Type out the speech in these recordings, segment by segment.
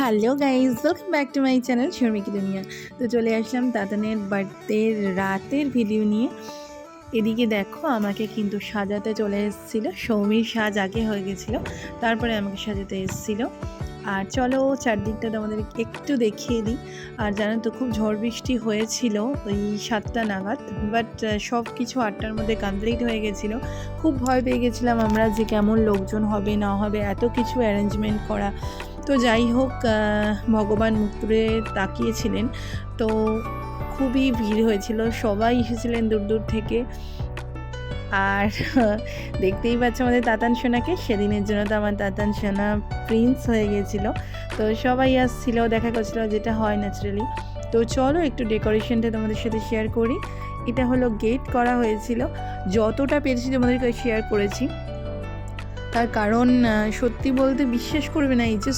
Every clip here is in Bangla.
Hello guys, welcome back to my channel শর্মিকি দুনিয়া। তো চলে আসলাম তাতানের বার্থডের রাতের ভিডিও নিয়ে। এদিকে দেখো, আমাকে কিন্তু সাজাতে চলে এসেছিলো। সৌমির সাজ আগে হয়ে গেছিলো, তারপরে আমাকে সাজাতে এসেছিলো। আর চলো চারদিকটা তোমাদের একটু দেখিয়ে দিই। আর জানো তো, খুব ঝড় বৃষ্টি হয়েছিল ওই 7টা নাগাদ, বাট সব কিছু 8টার মধ্যে কমপ্লিট হয়ে গেছিলো। খুব ভয় পেয়ে গেছিলাম আমরা যে কেমন লোকজন হবে না হবে, এত কিছু অ্যারেঞ্জমেন্ট করা। তো যাই হোক, ভগবান মুখ তুলে তাকিয়েছিলেন। তো খুবই ভিড় হয়েছিল, সবাই এসেছিলেন দূর দূর থেকে। আর দেখতেই পাচ্ছ আমাদের তাতান সোনাকে, সেদিনের জন্য তো আমার তাতান সোনা প্রিন্স হয়ে গেছিল। তো সবাই আসছিল, দেখা করছিল, যেটা হয় ন্যাচারালি। তো চলো একটু ডেকোরেশনটা তোমাদের সাথে শেয়ার করি। এটা হলো গেট করা হয়েছিল, যতটা পেরেছি তোমাদেরকে শেয়ার করেছি। তার কারণ সত্যি বলতে বিশ্বাস করবে না, এই যে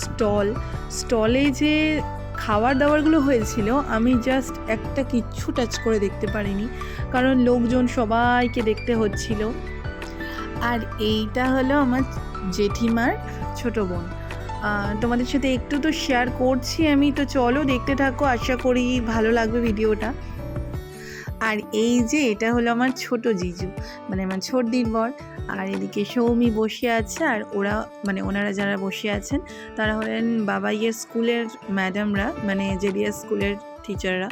স্টলে যে খাবার দাবারগুলো হয়েছিল, আমি জাস্ট একটা কিচ্ছু টাচ করে দেখতে পারিনি, কারণ লোকজন সবাইকে দেখতে হচ্ছিল। আর এইটা হলো আমার জেঠিমার ছোট বোন। তোমাদের সাথে একটু তো শেয়ার করছি আমি, তো চলো দেখতে থাকো, আশা করি ভালো লাগবে ভিডিওটা। আর এই যে এটা হলো আমার ছোট জিজু, মানে আমার ছোটদির বর। আর এদিকে সৌমি বসে আছে, আর ওনারা যারা বসে আছেন তারা হলেন বাবাইয়ের স্কুলের ম্যাডামরা, মানে জেডিএস স্কুলের টিচাররা।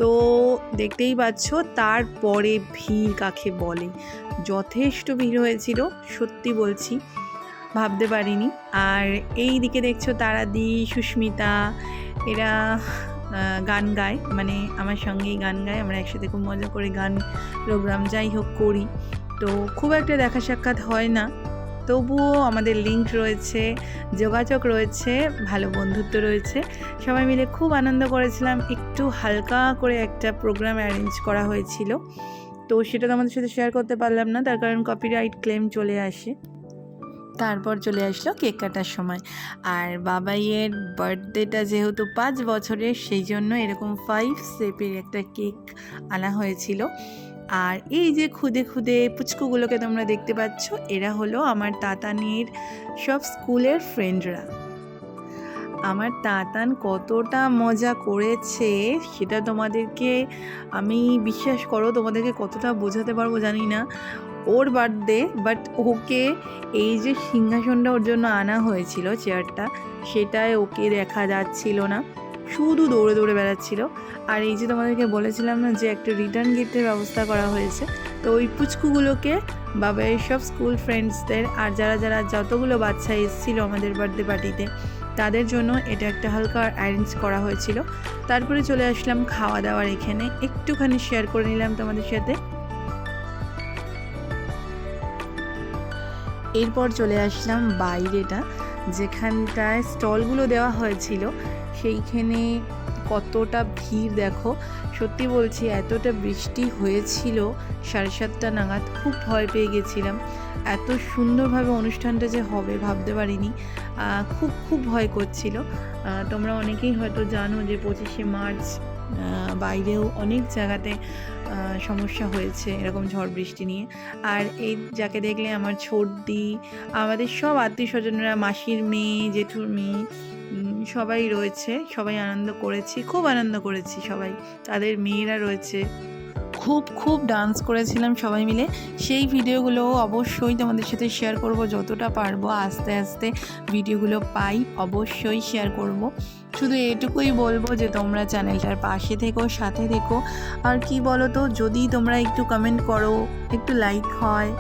তো দেখতেই পাচ্ছ, তারপরে ভিড় কাকে বলে, যথেষ্ট ভিড় হয়েছিল, সত্যি বলছি, ভাবতে পারিনি। আর এই দিকে দেখছো তারাদি, সুস্মিতা, এরা গান গায়, মানে আমার সঙ্গেই গান গায়। আমরা একসাথে খুব মজা করে গান প্রোগ্রাম যাই হোক করি। তো খুব একটা দেখা সাক্ষাৎ হয় না, তবুও আমাদের লিঙ্ক রয়েছে, যোগাযোগ রয়েছে, ভালো বন্ধুত্ব রয়েছে। সবাই মিলে খুব আনন্দ করেছিলাম। একটু হালকা করে একটা প্রোগ্রাম অ্যারেঞ্জ করা হয়েছিল, তো সেটা তো আমাদের সাথে শেয়ার করতে পারলাম না, তার কারণ কপিরাইট ক্লেম চলে আসে। তারপর চলে আসলো কেক কাটার সময়। আর বাবাইয়ের বার্থডেটা যেহেতু 5 বছরের, সেই জন্য এরকম 5 শেপের একটা কেক আনা হয়েছিল। আর এই যে খুদে খুদে পুচকুগুলোকে তোমরা দেখতে পাচ্ছ, এরা হলো আমার তাতানির সব স্কুলের ফ্রেন্ডরা। আমার তাতান কতটা মজা করেছে সেটা তোমাদেরকে আমি, বিশ্বাস করো, তোমাদেরকে কতটা বোঝাতে পারবো জানি না। ওর বার্থডে, বাট ওকে এই যে সিংহাসনটা ওর জন্য আনা হয়েছিল, চেয়ারটা, সেটাই ওকে দেখা যাচ্ছিল না, শুধু দৌড়ে দৌড়ে বেড়াচ্ছিল। আর এই যে তোমাদেরকে বলেছিলাম না যে একটা রিটার্ন গিফটের ব্যবস্থা করা হয়েছে, তো ওই পুচকুগুলোকে বাবার সব স্কুল ফ্রেন্ডসদের, আর যারা যারা যতগুলো বাচ্চা এসেছিল আমাদের বার্থডে পার্টিতে, তাদের জন্য এটা একটা হালকা অ্যারেঞ্জ করা হয়েছিল। তারপরে চলে আসলাম খাওয়া দাওয়ার এখানে, একটুখানি শেয়ার করে নিলাম তোমাদের সাথে। এরপর চলে আসলাম বাইরেটা, যেখানটায় স্টলগুলো দেওয়া হয়েছিল, সেইখানে কতটা ভিড় দেখো। সত্যি বলছি, এতটা বৃষ্টি হয়েছিল 7:30 নাগাদ, খুব ভয় পেয়ে গেছিলাম। এত সুন্দরভাবে অনুষ্ঠানটা যে হবে ভাবতে পারিনি, খুব খুব ভয় করছিল। তোমরা অনেকেই হয়তো জানো যে 25শে মার্চ বাইরেও অনেক জায়গাতে সমস্যা হয়েছে এরকম ঝড় বৃষ্টি নিয়ে। আর এই যাকে দেখলে আমার ছোটদি, আমাদের সব আত্মীয় স্বজনরা, মাসির মেয়ে, জেঠুর মেয়ে, সবাই রয়েছে, সবাই আনন্দ করেছি, খুব আনন্দ করেছি সবাই, তাদের মেয়েরা রয়েছে। খুব খুব ডান্স করেছিলাম সবাই মিলে। সেই ভিডিওগুলো অবশ্যই তোমাদের সাথে শেয়ার করব, যতটা পারবো আস্তে আস্তে ভিডিওগুলো পাই অবশ্যই শেয়ার করব। শুধু এটুকুই বলবো যে তোমরা চ্যানেলটার পাশে থেকো, সাথে থেকো। আর কি বলো তো, যদি তোমরা একটু কমেন্ট করো, একটু লাইক হয়,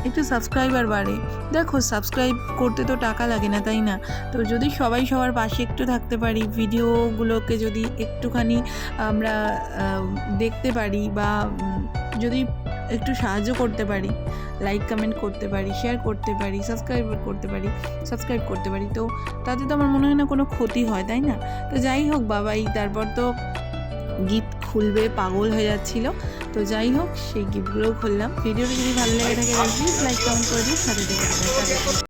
একটু সাবস্ক্রাইবার বাড়ে। দেখো, সাবস্ক্রাইব করতে তো টাকা লাগে না, তাই না? তো যদি সবাই সবার পাশে একটু থাকতে পারি, ভিডিওগুলোকে যদি একটুখানি আমরা দেখতে পারি, বা যদি একটু সাহায্য করতে পারি, লাইক কমেন্ট করতে পারি, শেয়ার করতে পারি, সাবস্ক্রাইব করতে পারি, তো তাতে তো আমার মনে হয় না কোনো ক্ষতি হয়, তাই না? তো যাই হোক, বাবাই তারপর তো গিফট খুলবে, পাগল হয়ে যাচ্ছিল। তো যাই হোক, সেই গিফটগুলোও খুললাম। ভিডিওটা যদি ভালো লেগে থাকে প্লিজ লাইক কমেন্ট করে দিন, সাথে দেখে